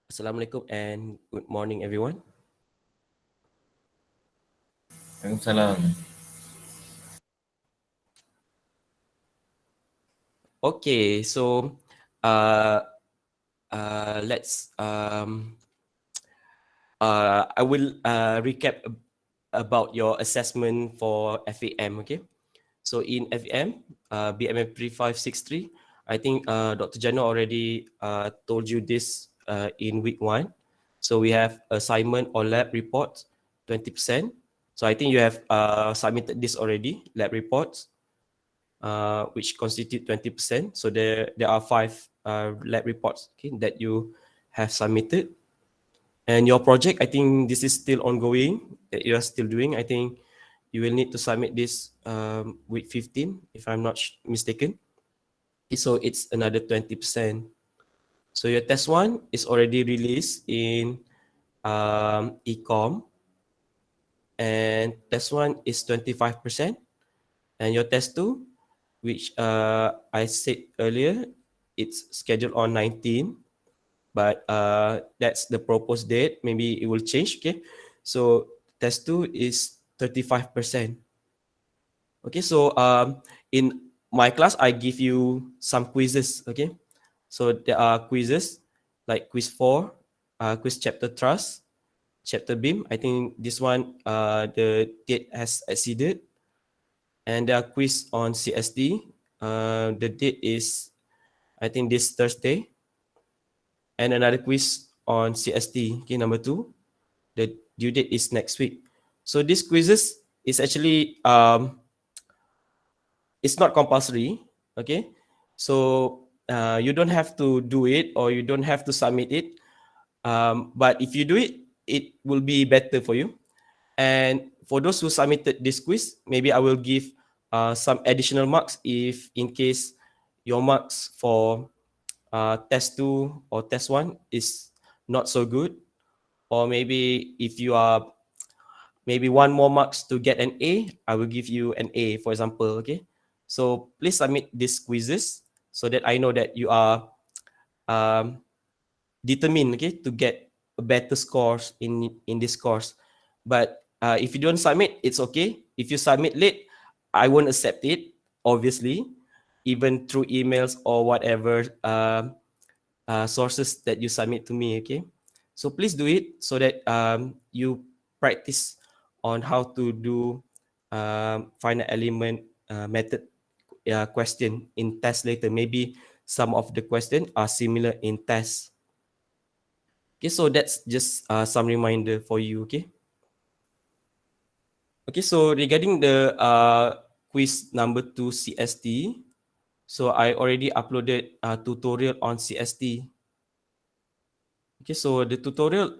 Assalamualaikum and good morning, everyone. Waalaikumsalam. Okay, so uh, let's I will recap about your assessment for FAM. Okay, so in FAM, BMM 3563, I think Dr. Jano already told you this in week 1. So we have assignment or lab reports 20%. So I think you have submitted this already, lab reports, which constitute 20%. So there are 5 lab reports, okay, that you have submitted. And your project, I think this is still ongoing, that you are still doing. I think you will need to submit this week 15, if I'm not mistaken. So it's another 20%. So your test 1 is already released in ecom, and test 1 is 25%. And your test 2, which I said earlier, it's scheduled on 19, but that's the proposed date. Maybe it will change, okay? So test 2 is 35%. Okay, so in my class, I give you some quizzes, okay? So there are quizzes like quiz 4, quiz chapter trust, chapter beam. I think this one, the date has exceeded. And there are quiz on CST. The date is, I think, this Thursday. And another quiz on CST, okay, number 2. The due date is next week. So these quizzes is actually it's not compulsory, okay? So you don't have to do it, or you don't have to submit it. But if you do it, it will be better for you. And for those who submitted this quiz, maybe I will give some additional marks if in case your marks for test 2 or test 1 is not so good, or maybe if you are maybe one more marks to get an A, I will give you an A, for example. Okay, so please submit these quizzes so that I know that you are um, determined, okay, to get a better scores in this course. But if you don't submit, it's okay. If you submit late, I won't accept it, obviously, even through emails or whatever sources that you submit to me. Okay, so please do it so that you practice on how to do finite element method question in test later. Maybe some of the questions are similar in test. Okay, so that's just some reminder for you. Okay, so regarding the quiz number 2 CST, so I already uploaded a tutorial on CST. Okay, so the tutorial,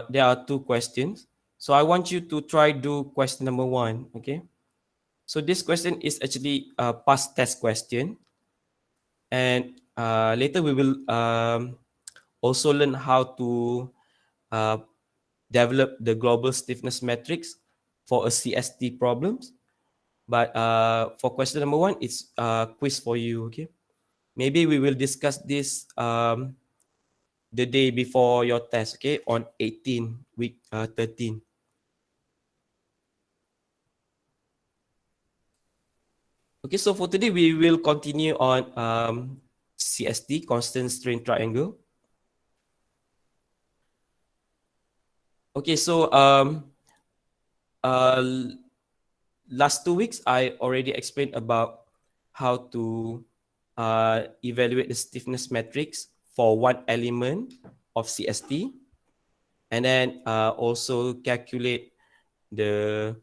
there are 2 questions. So I want you to try do question number 1. Okay, so this question is actually a past test question, and later we will also learn how to uh, develop the global stiffness matrix for a CST problems. But for question number 1, it's a quiz for you. Okay, maybe we will discuss this the day before your test. Okay, on 18 week 13. Okay, so for today we will continue on CST, constant strain triangle. Okay, so uh, last 2 weeks I already explained about how to evaluate the stiffness matrix for one element of CST, and then also calculate the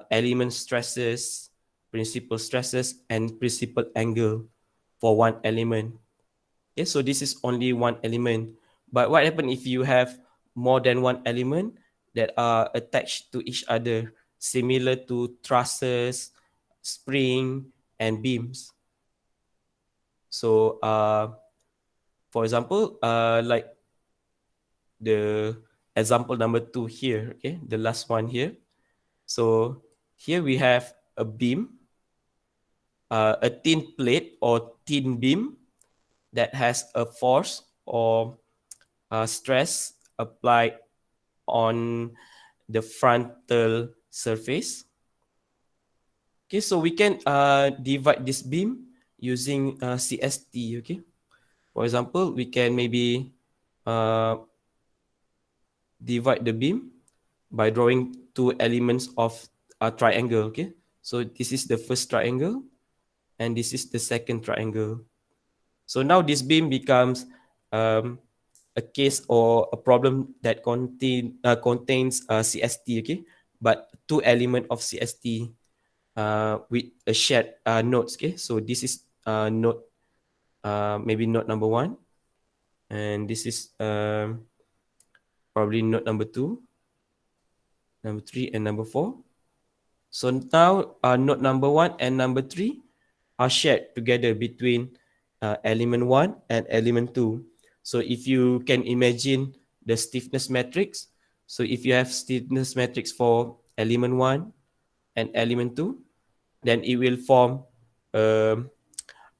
element stresses, principal stresses, and principal angle for one element. Okay, so this is only one element. But what happens if you have more than one element that are attached to each other, similar to trusses, spring, and beams? So, for example, like the example number 2 here, okay, the last one here. So here we have a beam, a thin plate or thin beam that has a force or stress applied on the frontal surface. Okay, so we can divide this beam using CST. Okay, for example, we can maybe uh, divide the beam by drawing two elements of a triangle. Okay, so this is the first triangle and this is the second triangle. So now this beam becomes a case or a problem that contains CST. Okay, but two element of CST with a shared nodes. Okay, so this is node, maybe node number one, and this is probably node number two, number three, and number four. So now node number one and number three are shared together between element one and element two. So if you can imagine the stiffness matrix, so if you have stiffness matrix for element one and element two, then it will form, um,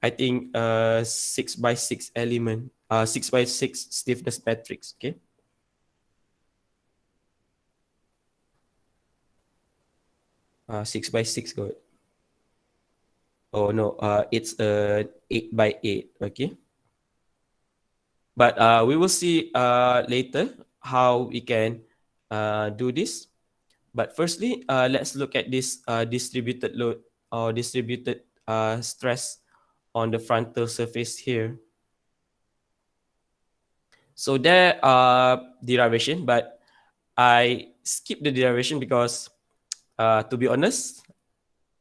I think, 6 by 6 element, 6 by 6 stiffness matrix. Okay, 6 by 6 good. Oh no, it's 8 by 8. Okay, but we will see later how we can do this. But firstly, let's look at this distributed load or distributed stress on the frontal surface here. So there are derivation, but I skip the derivation because, to be honest,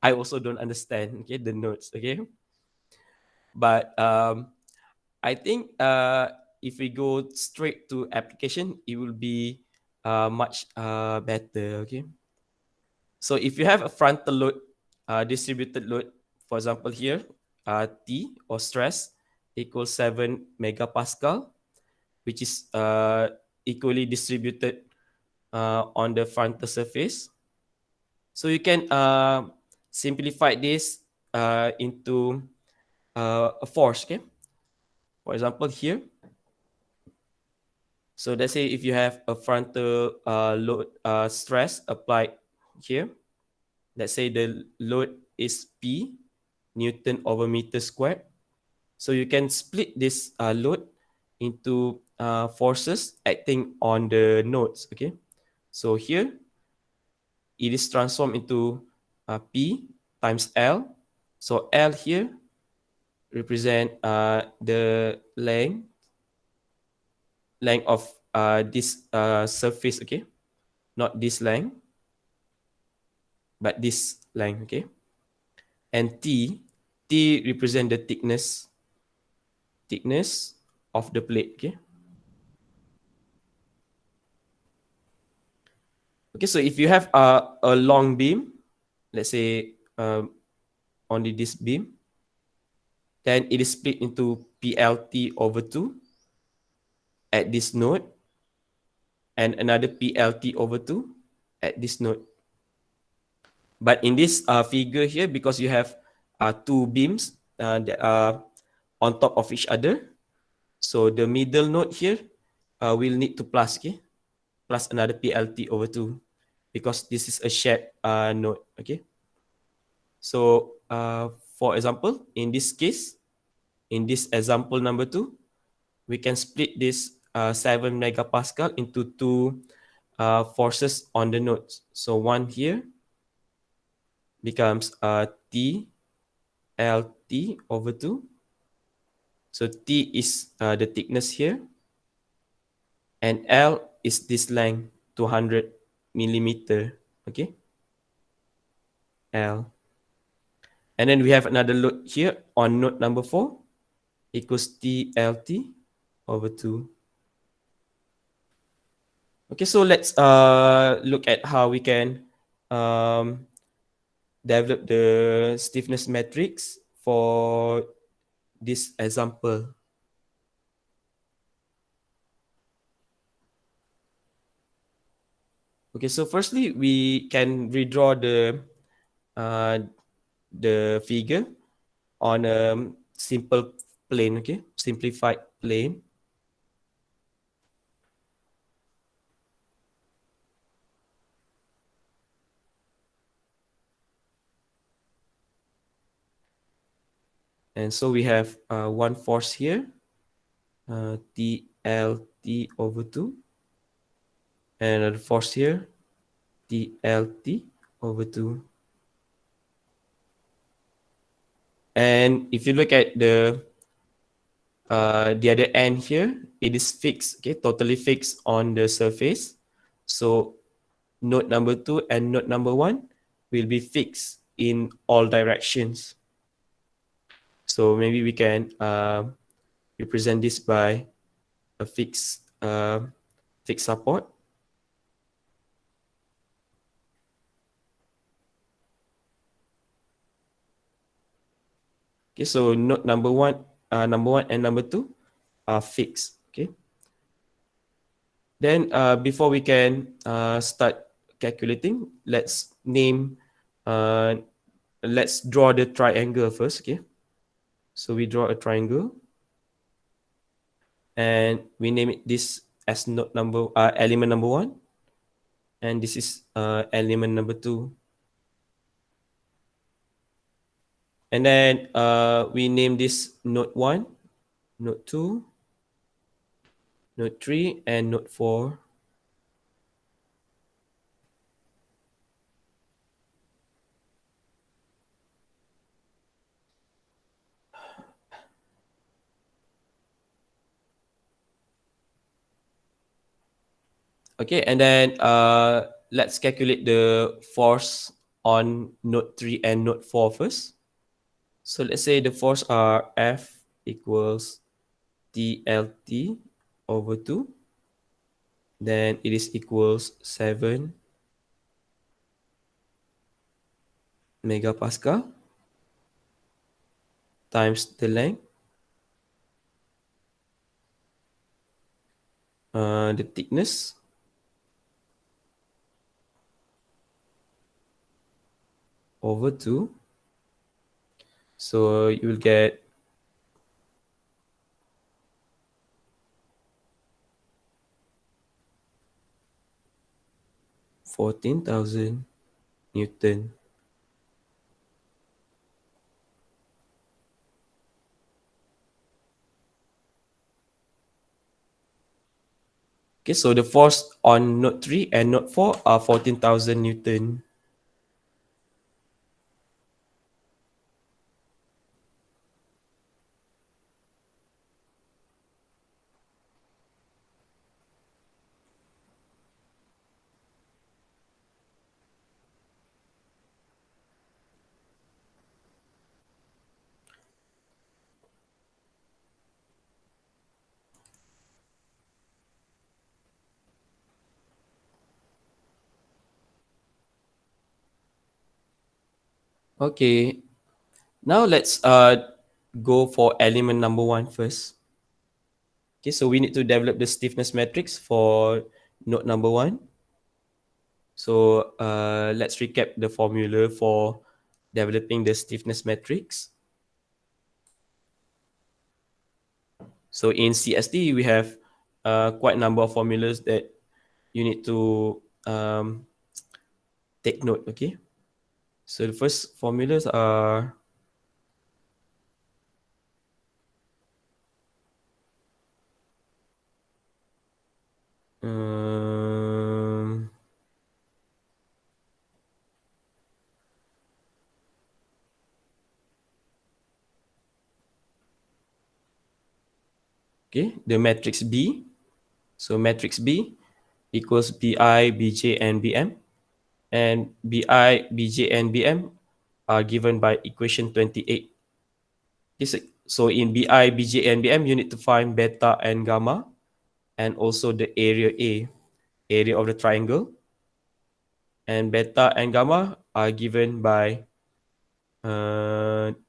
I also don't understand. Okay, the notes. Okay, but I think if we go straight to application, it will be much better. Okay, so if you have a frontal load, distributed load, for example here, T or stress equals 7 megapascal, which is equally distributed on the frontal surface. So you can simplify this into a force. Okay, for example here. So let's say if you have a frontal load stress applied here, let's say the load is P Newton over meter squared. So you can split this load into forces acting on the nodes. Okay, so here it is transformed into P times L. So L here represent the length of this surface. Okay, not this length, but this length. Okay, and T represent the thickness of the plate. Okay. Okay, so if you have a long beam, let's say only this beam, then it is split into PLT over 2 at this node and another PLT over 2 at this node. But in this figure here, because you have two beams that are on top of each other, so the middle node here will need to plus, okay, plus another PLT over 2 because this is a shared node. Okay. So for example, in this case, in this example number 2, we can split this 7 megapascal into two forces on the nodes. So one here becomes T LT over 2. So T is the thickness here, and L is this length, 200 millimeter. Okay, L. And then we have another load here on node number 4 equals TLT over 2. Okay, so let's look at how we can um, develop the stiffness matrix for this example. Okay, so firstly, we can redraw the figure on a simple plane, okay? Simplified plane. And so we have one force here, TLT over 2, and another force here, TLT over 2. And if you look at the other end here, it is fixed, okay, totally fixed on the surface. So node number 2 and node number 1 will be fixed in all directions. So maybe we can represent this by a fixed support. Okay, so node number one and number 2 are fixed. Okay. Then before we can start calculating, let's draw the triangle first. Okay. So we draw a triangle, and we name it this as element number 1, and this is element number 2. And then we name this node 1, node 2, node 3, and node 4. Okay, and then let's calculate the force on node 3 and node 4 first. So let's say the force are F equals TLT over 2. Then it is equals 7 megapascal times the length, the thickness, over 2. So you will get 14,000 Newton. Okay, so the force on node 3 and node 4 are 14,000 Newton. Okay, now let's go for element number 1 first. Okay, so we need to develop the stiffness matrix for node number 1. So let's recap the formula for developing the stiffness matrix. So in CST, we have quite a number of formulas that you need to take note, okay? So the first formulas are um, okay, the matrix B. So matrix B equals BI, BJ, and BM. And BI, BJ, and BM are given by equation 28. So in BI, BJ, and BM, you need to find beta and gamma, and also the area A, area of the triangle. And beta and gamma are given by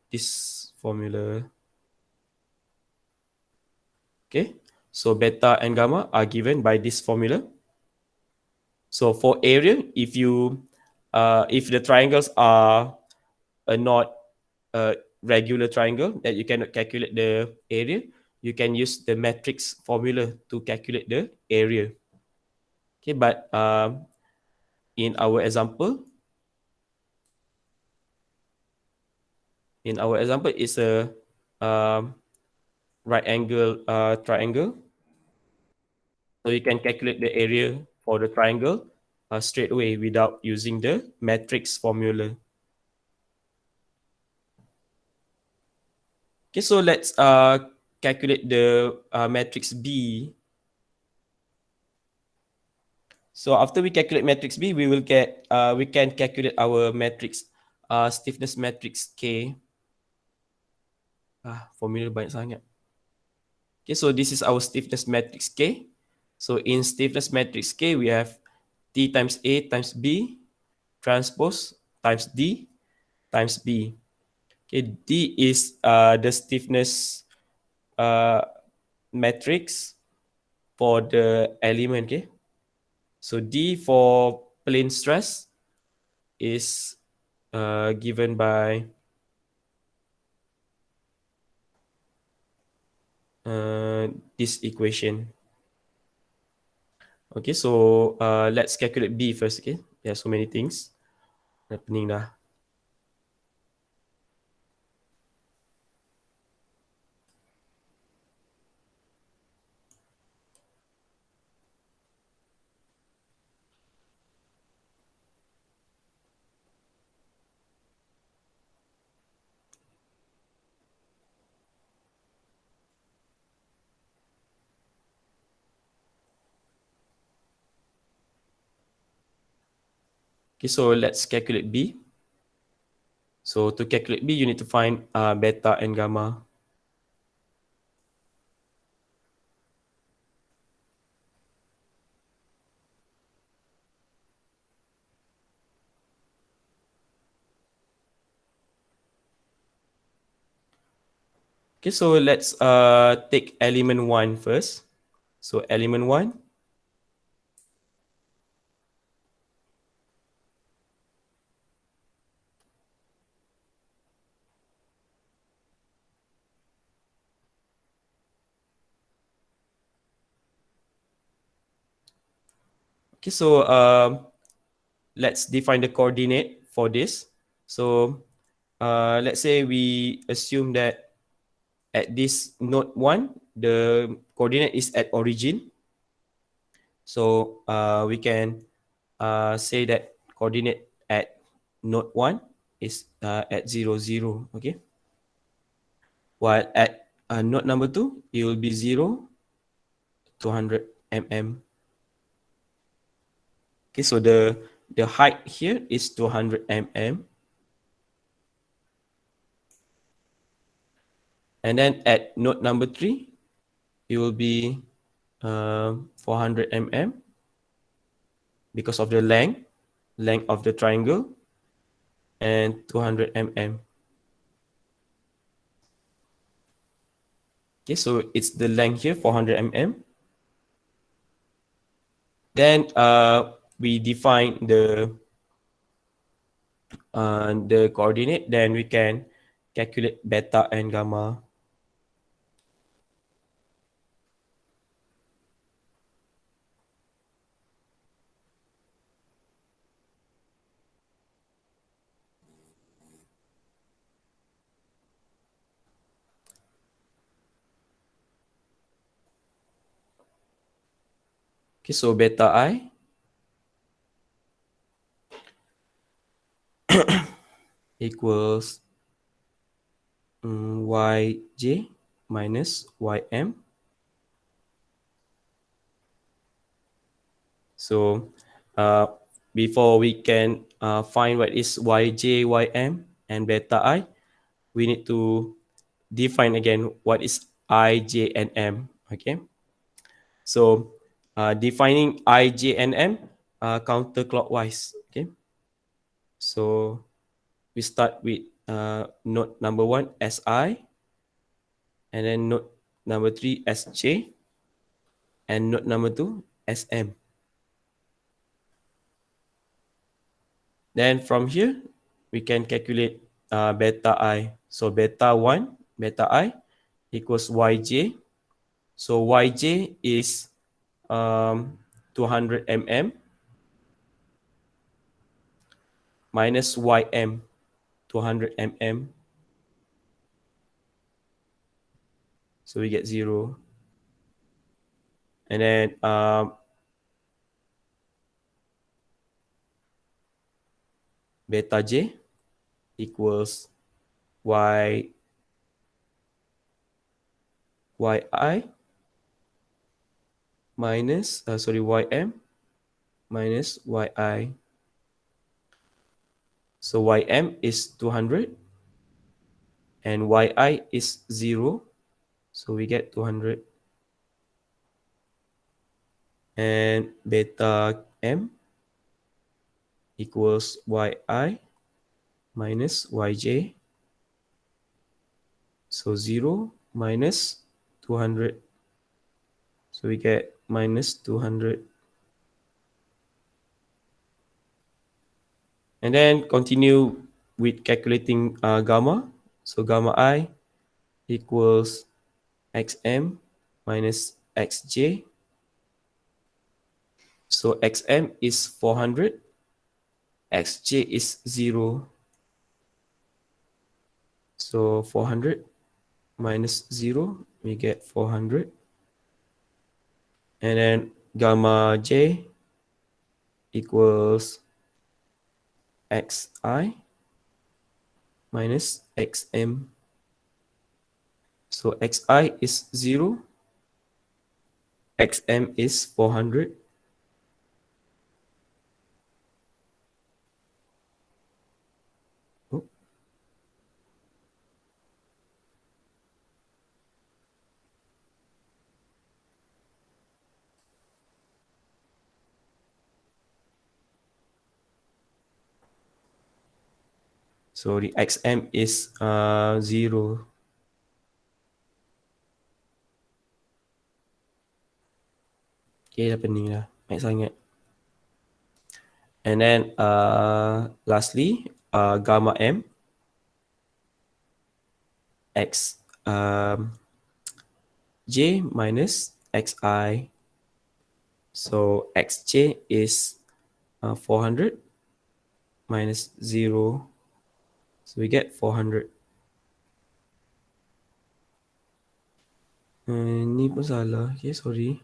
this formula. Okay, so beta and gamma are given by this formula. So for area, if the triangles are not regular triangle that you cannot calculate the area, you can use the matrix formula to calculate the area. Okay, but in our example, it's a right angle triangle. So you can calculate the area for the triangle straight away without using the matrix formula. Okay, so let's calculate the matrix B. So after we calculate matrix B, we can calculate our matrix stiffness matrix K. Formula banyak sangat. Okay, so this is our stiffness matrix K. So in stiffness matrix K, we have T times A times B transpose times D times B. Okay, D is the stiffness matrix for the element. Okay, so D for plane stress is given by this equation. Okay, so let's calculate B first. Okay, there are so many things happening dah. Okay, so let's calculate B. So to calculate B, you need to find beta and gamma. Okay, so let's take element 1 first. So element 1, okay, so let's define the coordinate for this. So let's say we assume that at this node 1, the coordinate is at origin. So we can say that coordinate at node 1 is at 0, 0. Okay. While at node number 2, it will be 0, 200 mm. Okay, so the height here is 200 mm. And then at node number 3, it will be 400 mm because of the length of the triangle, and 200 mm. Okay, so it's the length here, 400 mm. Then we define the coordinate, then we can calculate beta and gamma. Okay, so beta I equals yj minus ym. So before we can find what is yj, ym, and beta I, we need to define again what is I, J, and M. Okay. So defining I, J, and M counterclockwise. Okay. So we start with node number 1 as I, and then node number 3 as J, and node number 2 as M. Then from here, we can calculate beta I. So beta 1, beta I equals Yj. So Yj is 200 mm minus Ym 200 mm. So we get 0. And then beta j equals yi minus ym minus yi. So ym is 200 and yi is 0. So we get 200. And beta m equals yi minus yj. So 0 minus 200. So we get minus 200. And then continue with calculating gamma. So gamma I equals xm minus xj. So xm is 400, xj is 0. So 400 minus 0, we get 400. And then gamma j equals xi minus xm. So xi is 0, xm is 400. Oh, so the xm is 0. Okay, dah pening dah. Banyak sangat. And then lastly, gamma m x j minus xi. So xj is 400 minus 0. So we get 400. Ni pun salah. Okay, sorry.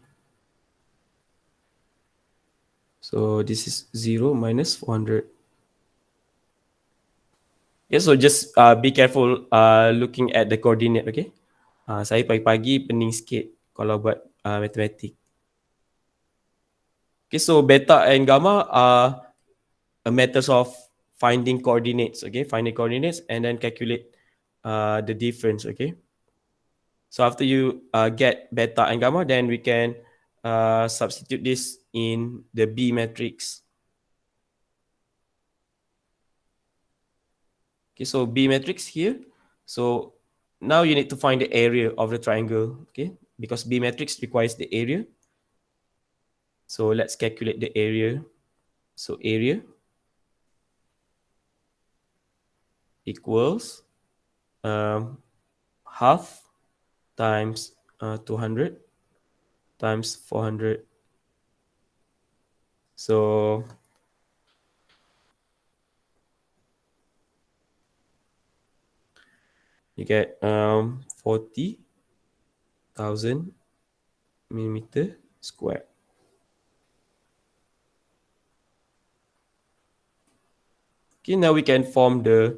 So this is 0 minus 400. Yeah, so just be careful looking at the coordinate, okay? Saya pagi-pagi pening sikit kalau buat matematik. Okay, so beta and gamma are a methods of finding coordinates, okay? Finding coordinates and then calculate the difference, okay? So after you get beta and gamma, then we can substitute this in the B matrix. Okay, so B matrix here. So now you need to find the area of the triangle, okay? Because B matrix requires the area. So let's calculate the area. So area equals half times 200 times 400. So you get 40,000 millimeter square. Okay, now we can form the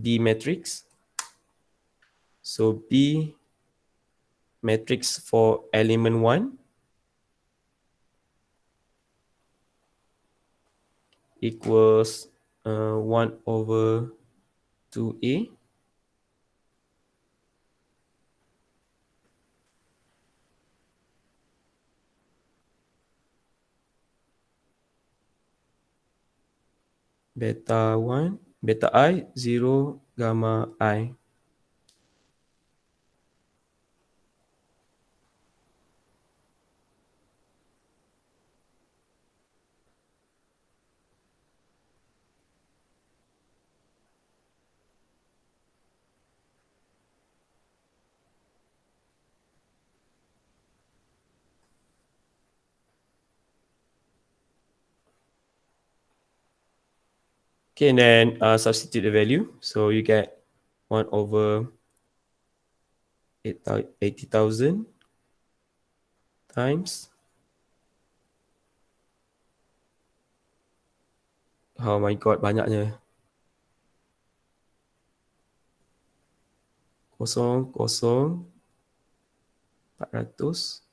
B matrix. So B matrix for element 1 equals 1 over 2A. Beta 1, beta I, 0, gamma I. Okay, and then substitute the value. So you get 1 over 80,000 times, oh my god, banyaknya. Kosong, kosong, 400.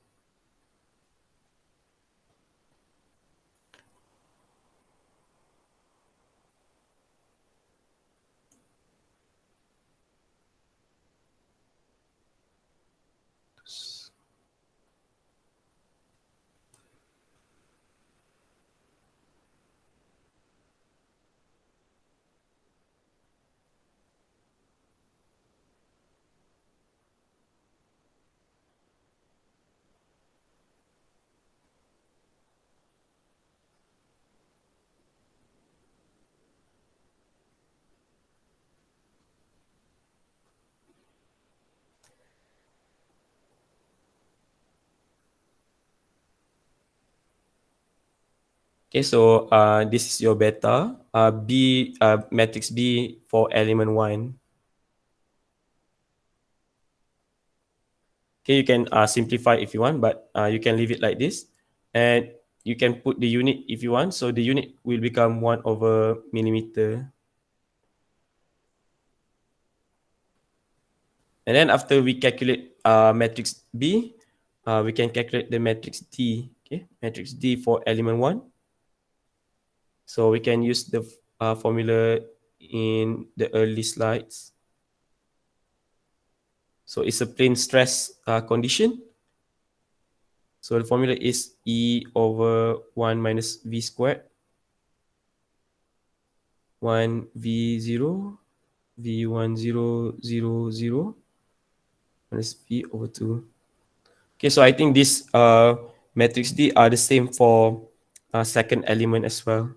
Okay, so this is your beta. B matrix B for element 1. Okay, you can simplify if you want, but you can leave it like this. And you can put the unit if you want. So the unit will become 1 over millimeter. And then after we calculate matrix B, we can calculate the matrix D. Okay, matrix D for element 1. So we can use the formula in the early slides. So it's a plane stress condition. So the formula is E over 1 minus V squared. 1 V0, V1000 minus V over 2. Okay, so I think this matrix D are the same for second element as well.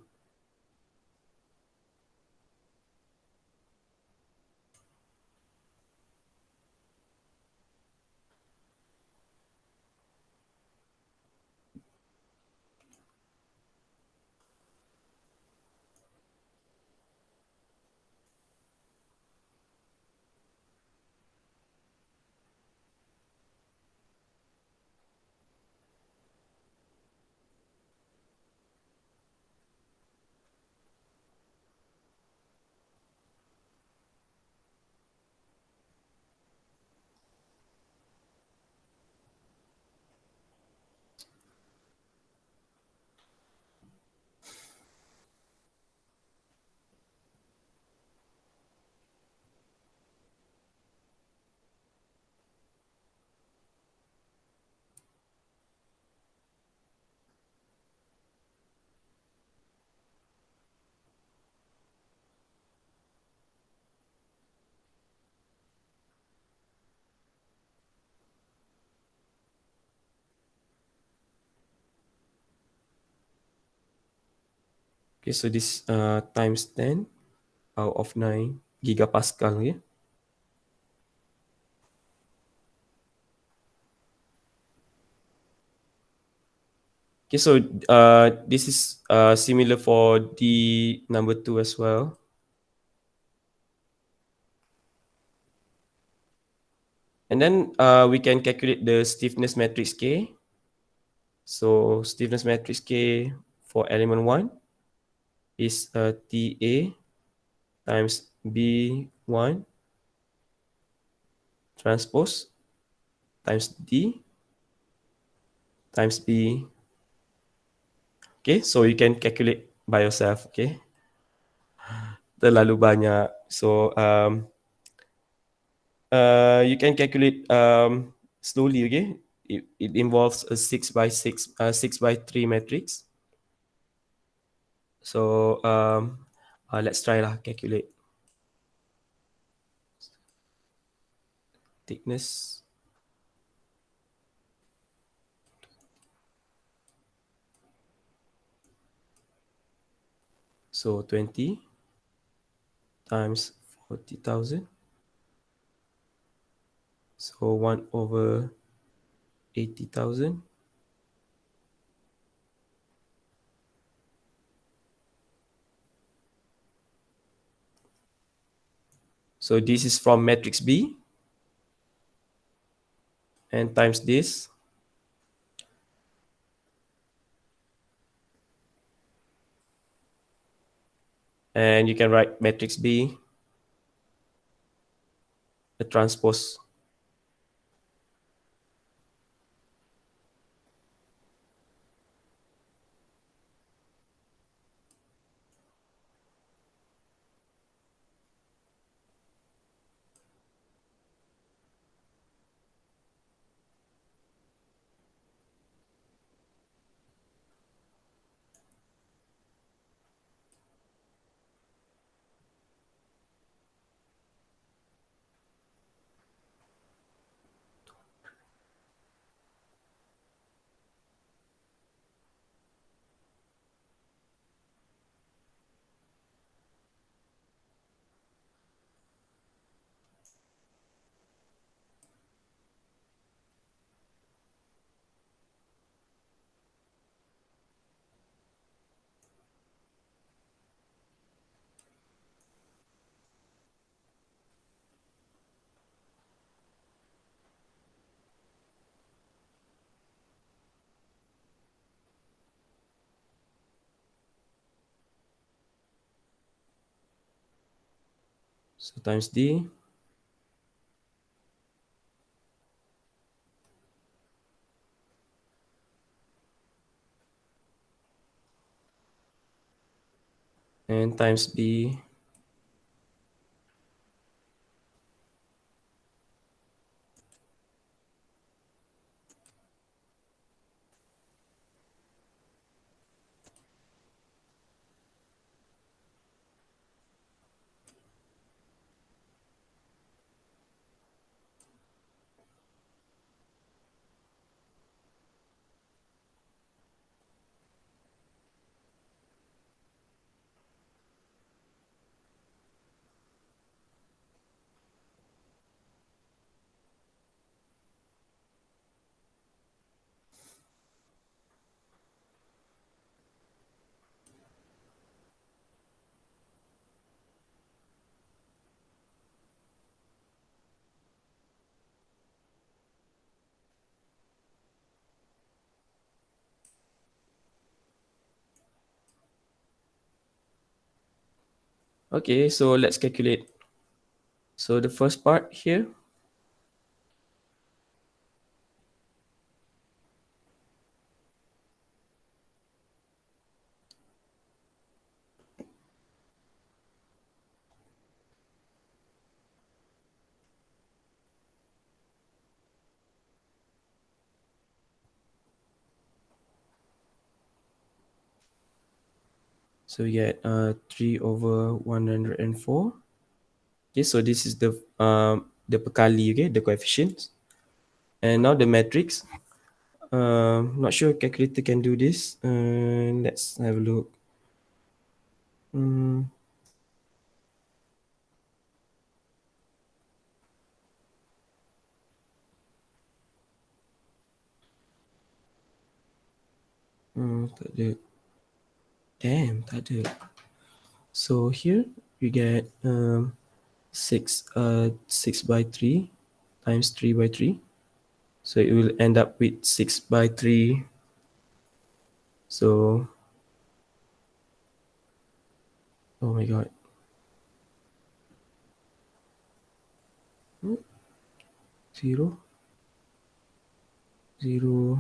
Okay, so this times 10 out of 9 gigapascal. Okay. Okay, so this is similar for the number 2 as well. And then we can calculate the stiffness matrix K. So stiffness matrix K for element 1 is TA times B1 transpose times D times B. Okay, so you can calculate by yourself. Okay, terlalu banyak. So you can calculate slowly. Okay, it involves a 6 by 6, 6 by 3 matrix. So let's try lah calculate thickness. So 20 times 40,000. So 1 over 80,000. So this is from matrix B and times this. And you can write matrix B, the transpose. So times D. And times B. Okay, so let's calculate. So the first part here, so we get 3 over 104. Okay, so this is the perkali, okay, the coefficients. And now the matrix. Not sure calculator can do this. Let's have a look. Hmm, tak ada. Damn, tak ada. So here we get 6 by 3 times 3 by 3. So it will end up with 6 by 3. So, oh my god. 0, 0.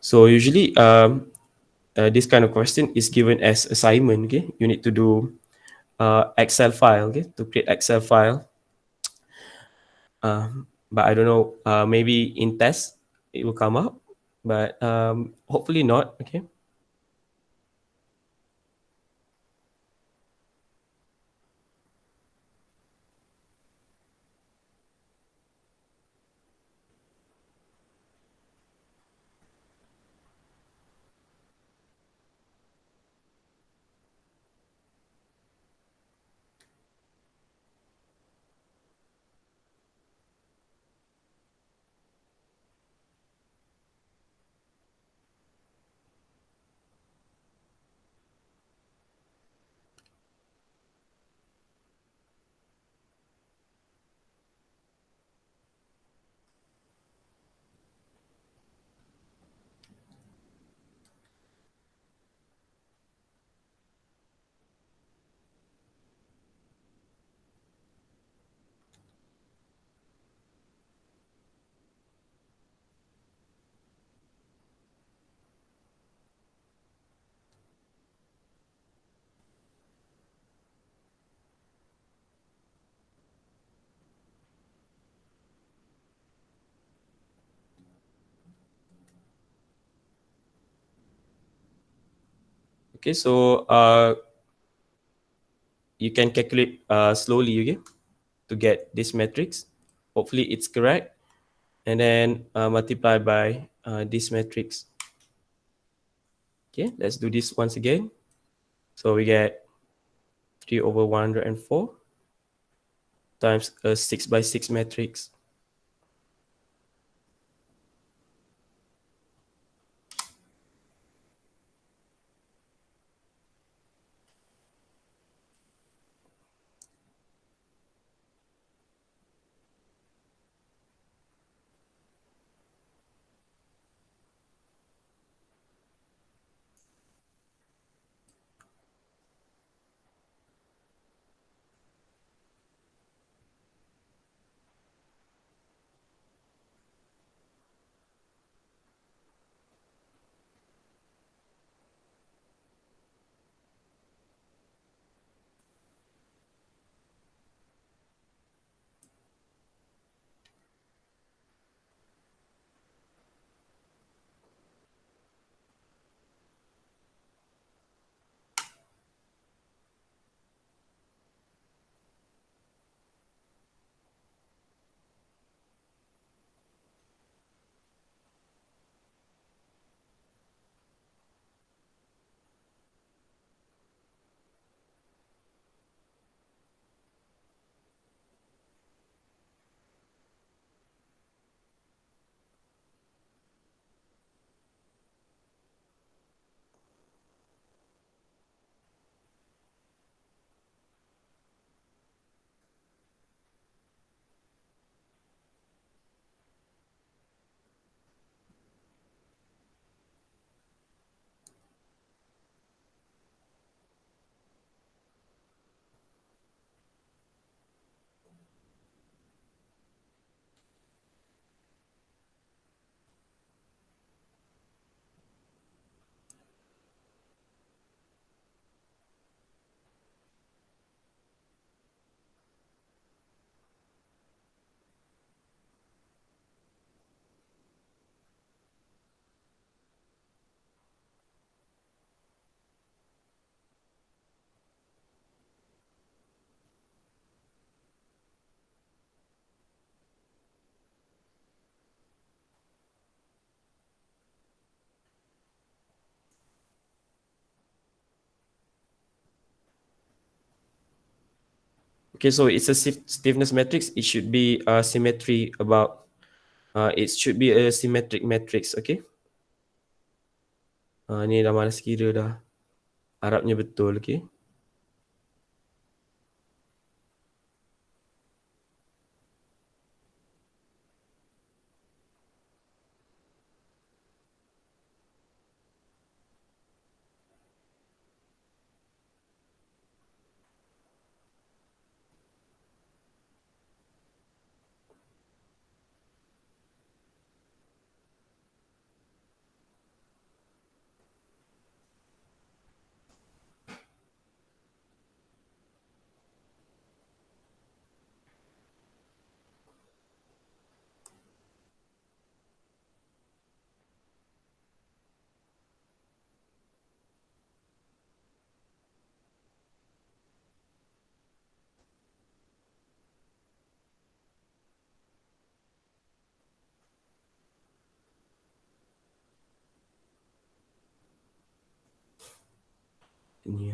So usually this kind of question is given as assignment. Okay, you need to do Excel file. Okay, to create Excel file. But I don't know. Maybe in test it will come up, but hopefully not. Okay. Okay, so you can calculate slowly, okay, to get this matrix. Hopefully it's correct. And then multiply by this matrix. Okay, let's do this once again. So we get 3 over 104 times a 6 by 6 matrix. Okay, so it's a stiffness matrix. It should be symmetry about. It should be a symmetric matrix. Okay. Ni dah malas kira dah. Arabnya betul. Okay. Ni.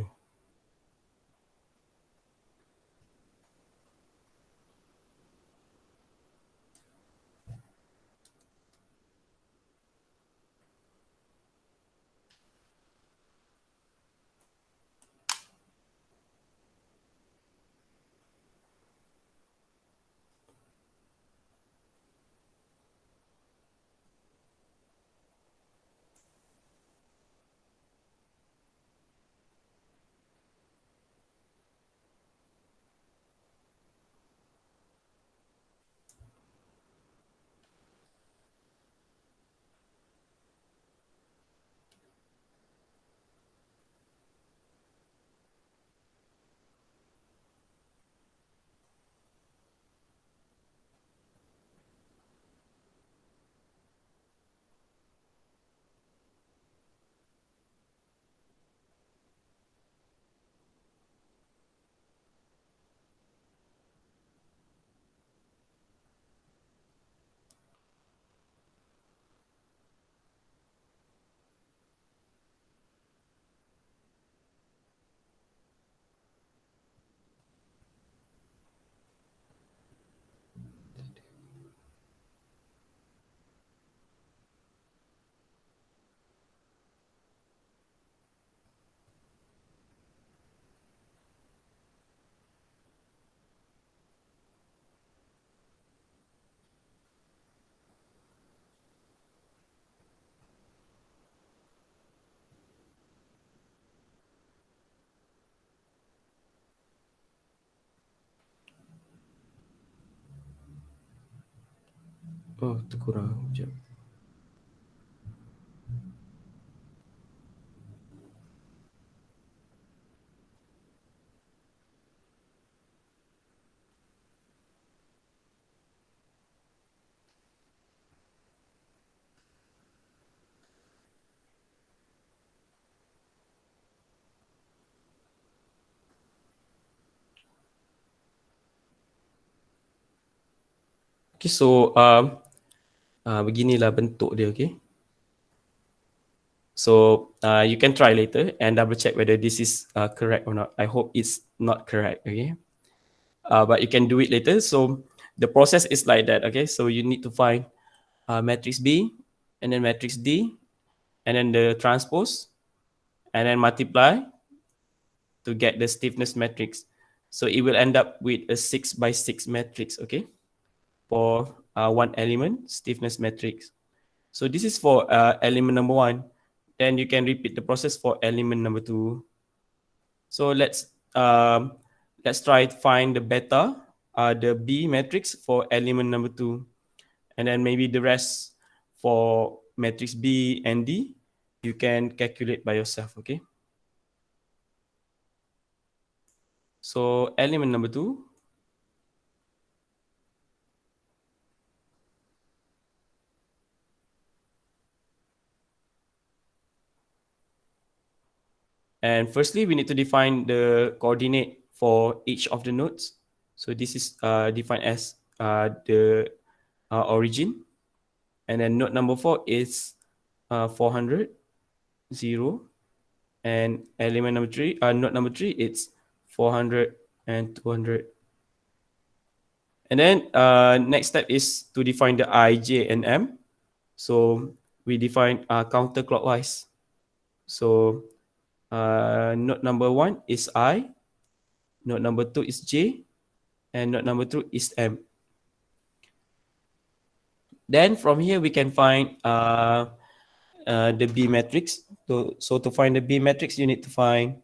Oh, terkurang. Sekejap. Okay, so beginilah bentuk dia, okay. So you can try later and double check whether this is correct or not. I hope it's not correct, okay. But you can do it later. So the process is like that, okay. So you need to find matrix B and then matrix D and then the transpose and then multiply to get the stiffness matrix. So it will end up with a 6x6 matrix, okay, for one element stiffness matrix. So this is for element number one. Then you can repeat the process for element number two. So let's try to find the beta, the B matrix for element number two, and then maybe the rest for matrix B and D, you can calculate by yourself, okay? So element number two, and firstly, we need to define the coordinate for each of the nodes. So this is defined as the origin. And then node number 4 is 400, 0. And element number 3, node number 3, it's 400 and 200. And then next step is to define the I, J, and M. So we define counterclockwise. So node number 1 is I, node number 2 is J, and node number 2 is M. Then from here we can find the B matrix. So to find the B matrix, you need to find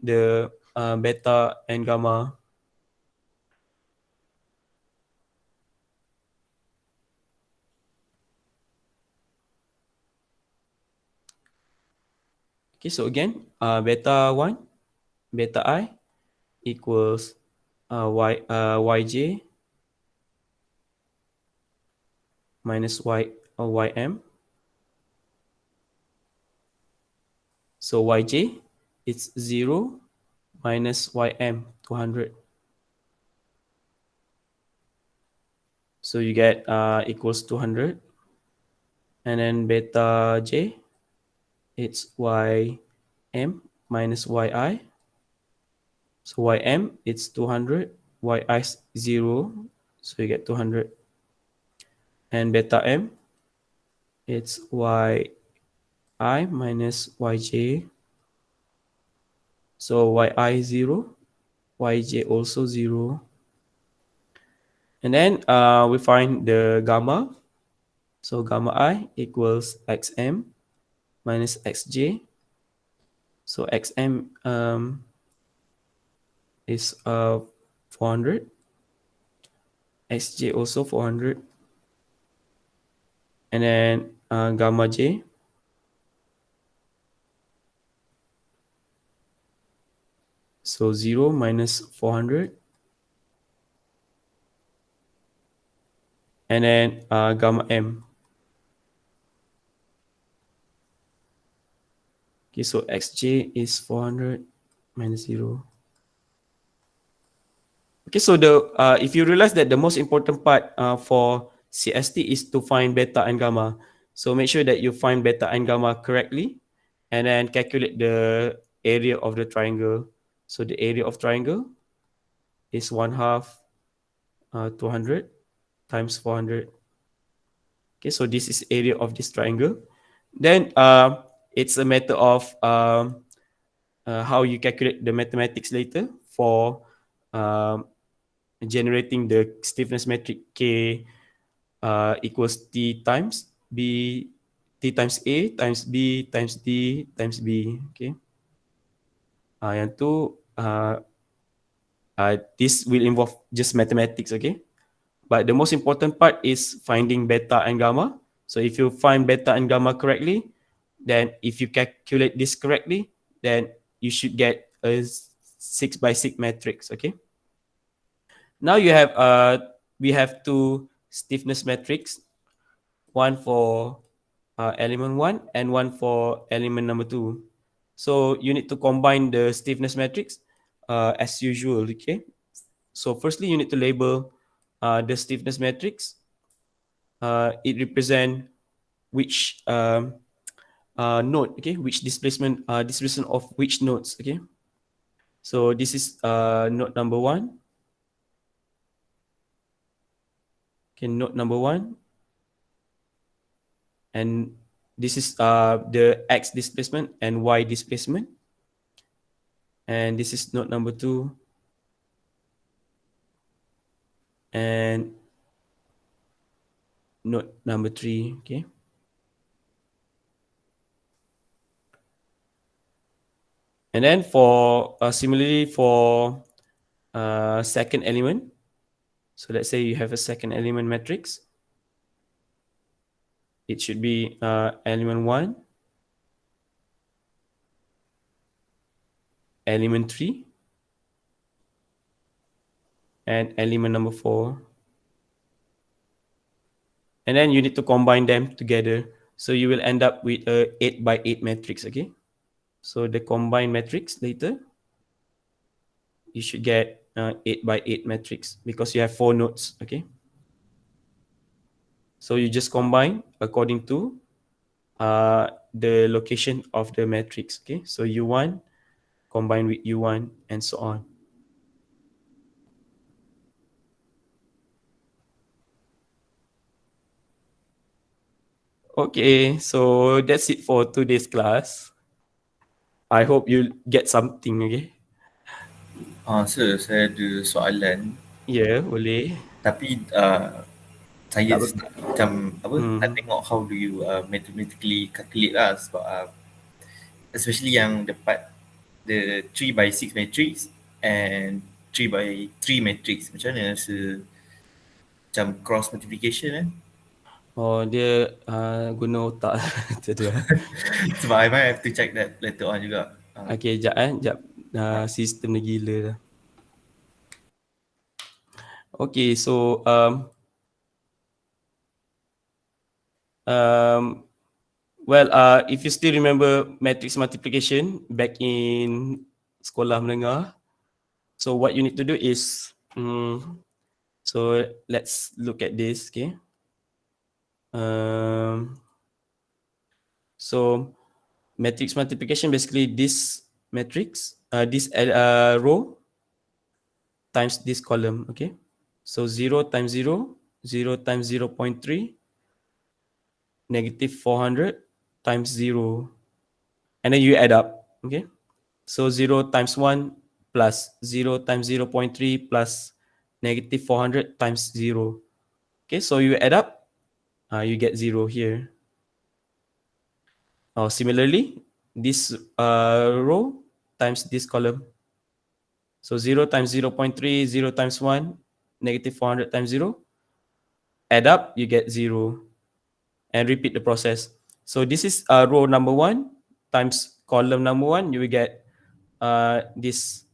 the beta and gamma. Okay, so again, beta 1, beta I equals yj minus ym. So yj, it's 0 minus ym, 200. So you get equals 200. And then beta j, it's ym minus yi. So ym, it's 200. Yi is 0. So you get 200. And beta m, it's yi minus yj. So yi 0, yj also 0. And then we find the gamma. So gamma I equals xm minus xj. So xm is 400. Xj also 400. And then gamma j, so 0 minus 400. And then gamma m. Okay, so xj is 400 minus 0. Okay, so if you realize that the most important part for CST is to find beta and gamma. So make sure that you find beta and gamma correctly and then calculate the area of the triangle. So the area of triangle is 1/2 200 times 400. Okay, so this is area of this triangle. Then it's a matter of how you calculate the mathematics later for um, generating the stiffness matrix K equals T times B, T times A times B times D times B. Okay. Yang tu this will involve just mathematics. Okay. But the most important part is finding beta and gamma. So if you find beta and gamma correctly, then if you calculate this correctly, then you should get a 6 by 6 matrix. Okay. Now we have two stiffness matrix, one for element one and one for element number two. So you need to combine the stiffness matrix as usual. Okay. So firstly, you need to label the stiffness matrix. It represent which node, okay, which displacement of which nodes, okay. So this is node number one. Okay, node number one, and this is the x displacement and y displacement, and this is node number two, and node number three, okay. And then for similarly for second element, so let's say you have a second element matrix, it should be element one, element three, and element number four. And then you need to combine them together. So you will end up with a 8 by 8 matrix, okay? So the combined matrix later, you should get 8 by 8 matrix because you have 4 nodes, okay? So you just combine according to the location of the matrix, okay? So U1 combine with U1 and so on. Okay, so that's it for today's class. I hope you get something, okay? Sir, saya ada soalan. Ya, yeah, boleh. Tapi saya Tak ber- macam apa nak hmm. tengok how do you mathematically calculate lah sebab especially yang the part the 3 by 6 matrix and 3 by 3 matrix macam mana macam cross multiplication kan. Oh, dia guna otak macam tu. Sebab I might have to check that later on juga. Okay, sekejap. Sistem dia gila dah. Okay, so well, if you still remember matrix multiplication back in sekolah menengah, so what you need to do is, so let's look at this, okay. So matrix multiplication, basically this matrix, this row times this column, okay. So 0 times 0, 0 times 0.3, negative 400 times 0. And then you add up, okay. So 0 times 1 plus 0 times 0.3 plus negative 400 times 0. Okay, so you add up, you get 0 here. Similarly, this row times this column. So 0 times 0.3, 0 times 1, negative 400 times 0. Add up, you get 0. And repeat the process. So this is row number 1 times column number 1. You will get this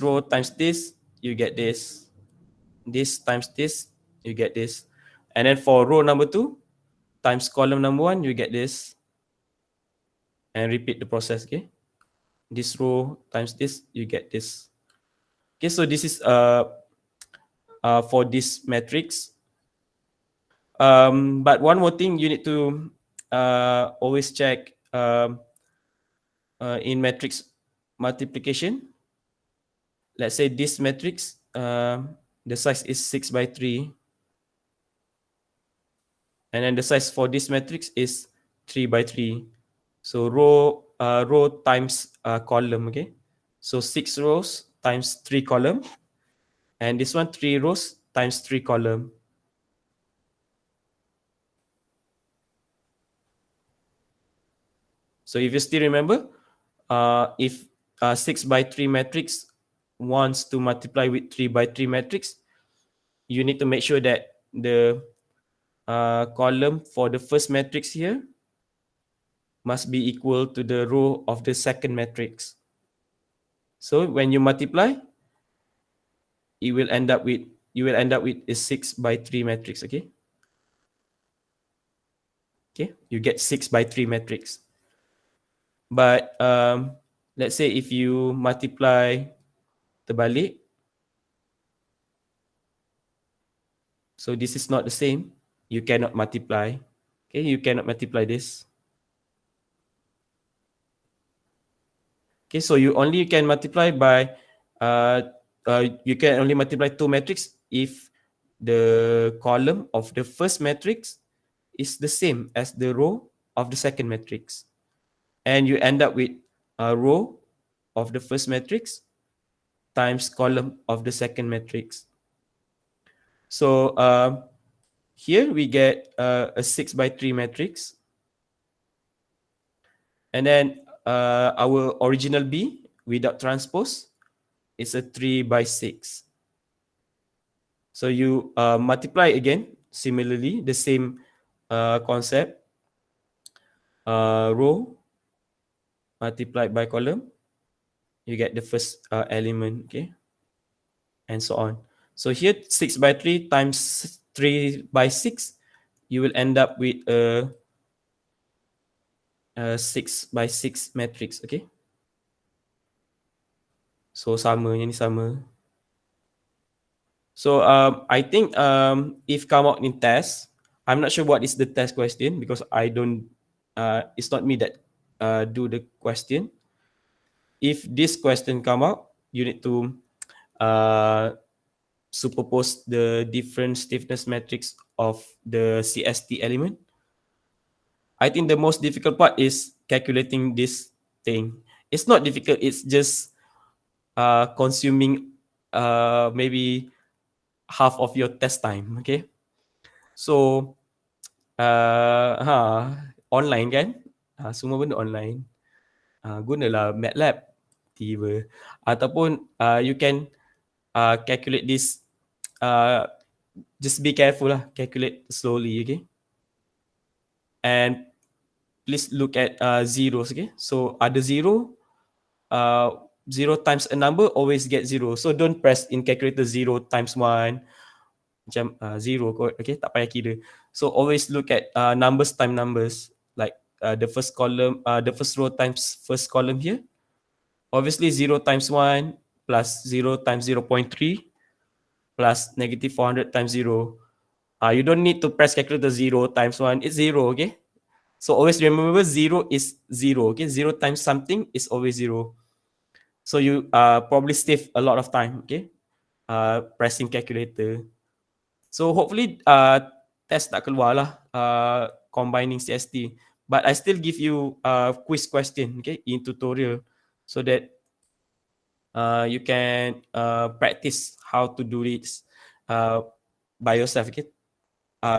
row times this, you get this. This times this, you get this. And then for row number 2 times column number 1, you get this. And repeat the process, okay? This row times this, you get this. Okay, so this is for this matrix. But one more thing you need to always check in matrix multiplication. Let's say this matrix, the size is 6 by 3. And then the size for this matrix is 3 by 3. So row times column, okay? So 6 rows times 3 column. And this one 3 rows times 3 column. So if you still remember, if 6 by 3 matrix wants to multiply with 3 by 3 matrix, you need to make sure that the column for the first matrix here must be equal to the row of the second matrix. So when you multiply, you will end up with a 6 by 3 matrix. Okay, you get 6 by 3 matrix. But let's say if you multiply terbalik, so this is not the same, you cannot multiply. Okay, you cannot multiply this. Okay, so you can multiply by you can only multiply 2 matrix if the column of the first matrix is the same as the row of the second matrix, and you end up with a row of the first matrix times column of the second matrix. So here we get a 6 by 3 matrix, and then our original B without transpose is a 3 by 6. So you multiply again, similarly, the same concept, row multiplied by column, you get the first element, okay, and so on. So here 6 by 3 times 3 by 6, you will end up with a 6 by 6 matrix, okay. So sama, yang ni sama. So I think if come out in test, I'm not sure what is the test question because I don't. It's not me that do the question. If this question come out, you need to superpose the different stiffness matrix of the CST element. I think the most difficult part is calculating this thing. It's not difficult. It's just consuming maybe half of your test time. Okay. So online kan, semua benda online. Gunalah MATLAB tiba, ataupun you can calculate this. Just be careful lah, calculate slowly, okay. And please look at zeros, okay. So ada zero, 0 times a number always get 0. So don't press in calculator 0 times 1 macam 0, okay, tak payah kira. So always look at numbers times numbers, like the first column, the first row times first column here. Obviously 0 times 1 plus 0 times 0.3 plus negative 400 times 0. You don't need to press calculator 0 times 1, it's 0, okay. So always remember 0 is 0, okay. 0 times something is always 0. So you probably save a lot of time, okay, pressing calculator. So hopefully test tak keluar lah combining CST. But I still give you quiz question, okay, in tutorial, so that you can practice how to do this by yourself, okay.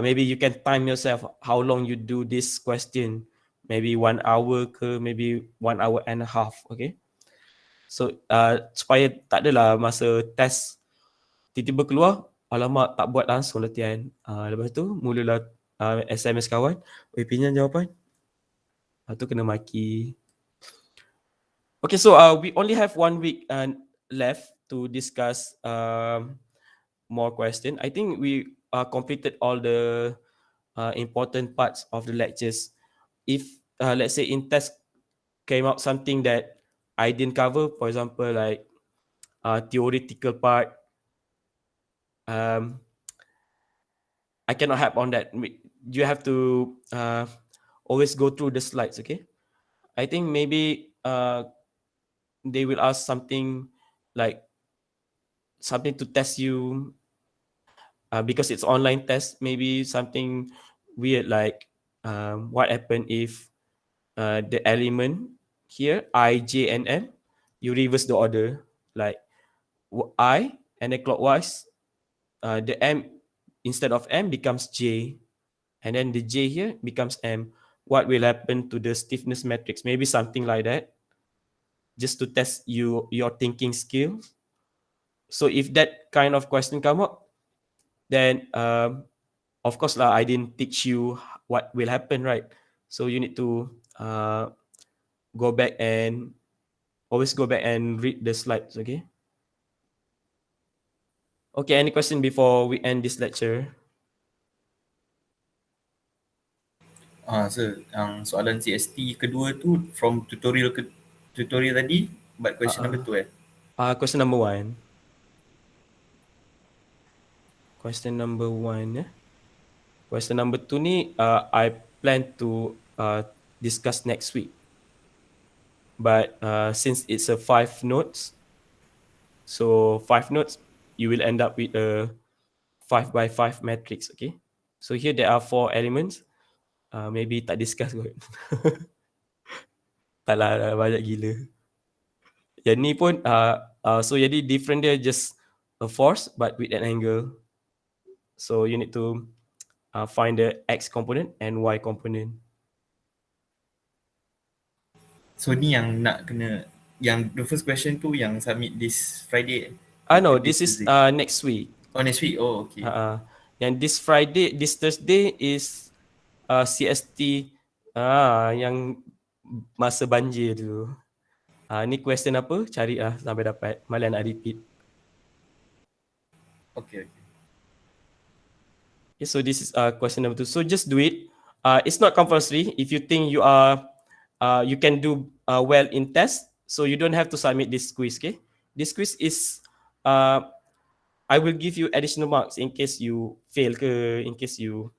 Maybe you can time yourself how long you do this question, maybe 1 hour ke, maybe 1 hour and a half, okay. So supaya tak adalah masa test tiba-tiba keluar, alamak tak buat langsung latihan. Lepas tu mulalah SMS kawan, oi pinjam jawapan. Lepas tu kena maki. Okay, so we only have 1 week left to discuss more question. I think we completed all the important parts of the lectures. If let's say in test came out something that I didn't cover, for example, like theoretical part, I cannot help on that. You have to always go through the slides, okay? I think maybe they will ask something like something to test you because it's online test. Maybe something weird like what happened if the element here I, J, and M, you reverse the order, like I and then clockwise, the M instead of M becomes J, and then the J here becomes M. What will happen to the stiffness matrix? Maybe something like that, just to test your thinking skills. So if that kind of question come up, then of course lah, I didn't teach you what will happen, right? So you need to go back and always go back and read the slides, okay? Okay, any question before we end this lecture? So yang soalan CST kedua tu from tutorial tadi, but question number 2 Question number 1. Question number 1 ya. Question number 2 ni I plan to discuss next week. But since it's a 5 notes, so 5 notes, you will end up with a 5 by 5 matrix, okay? So here there are 4 elements. Maybe tak discuss kot. Tak lah, banyak gila. Yang ni pun, so jadi different dia just a force but with an angle. So you need to find the X component and Y component. So ni yang nak kena, yang the first question tu yang submit this Friday. No, this is next week. Oh, next week. Oh, okay. Yang this Thursday is CST yang masa banjir tu. Ni question apa? Cari sampai dapat. Malah nak repeat. Okay. So this is question number 2. So just do it. It's not compulsory. If you think you can do well in test, so you don't have to submit this quiz. Okay, this quiz is I will give you additional marks in case you fail in case you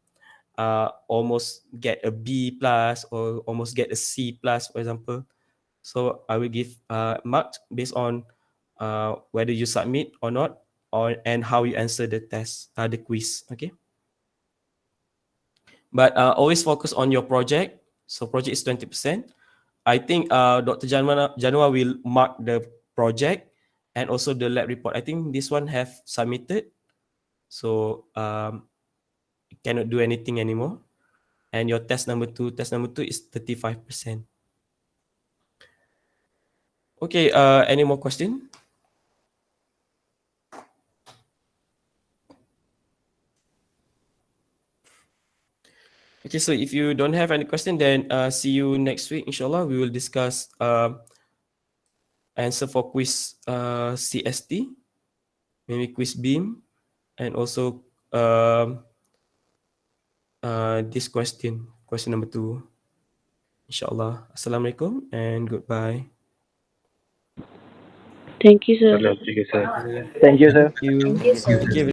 almost get a B plus or almost get a C plus, for example. So I will give marks based on whether you submit or not, and how you answer the test, the quiz. Okay. But always focus on your project. So project is 20%. I think Dr. Janwa will mark the project and also the lab report. I think this one have submitted. So cannot do anything anymore. And your test number 2 is 35%. Okay, any more question? Okay, so if you don't have any question, then see you next week. Inshallah, we will discuss answer for quiz CST, maybe quiz beam, and also this question number 2. Inshallah. Assalamualaikum and goodbye. Thank you, sir. Thank you, sir. Thank you. Thank you, sir. Thank you.